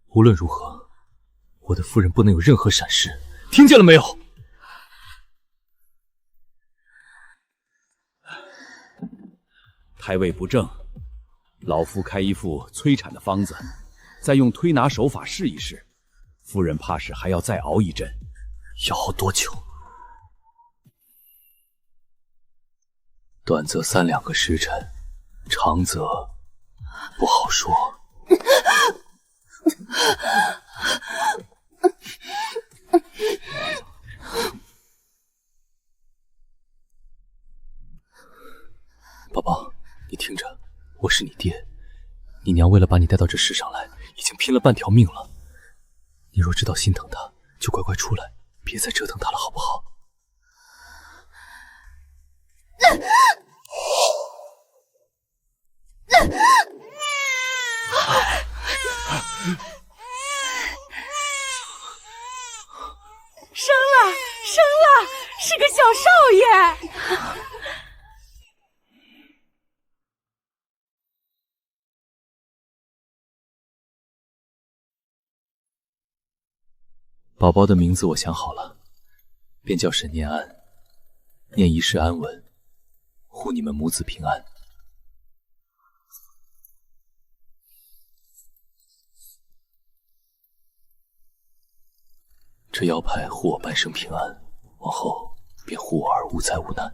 无论如何，我的夫人不能有任何闪失，听见了没有？胎位不正，老夫开一副催产的方子，再用推拿手法试一试。夫人怕是还要再熬一阵。要熬多久？短则3两个时辰，长则不好说。宝宝，你听着，我是你爹，你娘为了把你带到这世上来，已经拼了半条命了。你若知道心疼她，就乖乖出来，别再折腾她了，好不好？生了，是个小少爷。宝宝的名字我想好了，便叫沈念安，念一世安稳，护你们母子平安。这妖派护我半生平安，往后便护我儿无灾无难。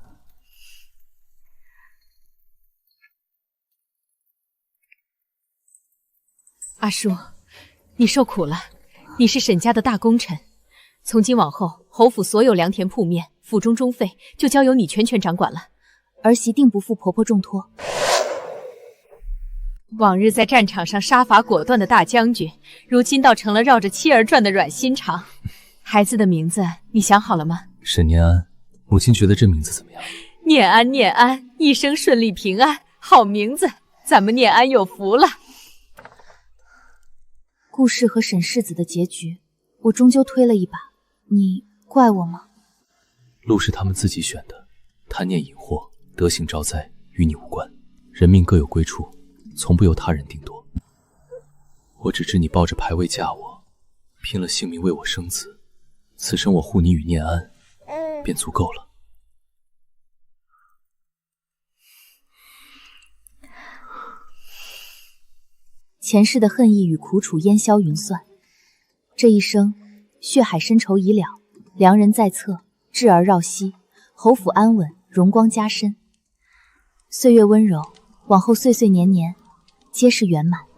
阿叔，你受苦了。你是沈家的大功臣，从今往后，侯府所有良田铺面、府中中费就交由你全权掌管了。儿媳定不负婆婆重托。往日在战场上杀伐果断的大将军，如今倒成了绕着妻儿转的软心肠。孩子的名字你想好了吗？沈念安，母亲觉得这名字怎么样？念安，念安，一生顺利平安，好名字，咱们念安有福了。顾氏和沈世子的结局，我终究推了一把，你怪我吗？路是他们自己选的，贪念引祸，德行招灾，与你无关。人命各有归处，从不由他人定夺。我只知你抱着牌位嫁我，拼了性命为我生子，此生我护你与念安，便足够了。前世的恨意与苦楚烟消云散，这一生血海深仇已了，良人在侧，稚儿绕膝，侯府安稳，荣光加身，岁月温柔，往后岁岁年年皆是圆满。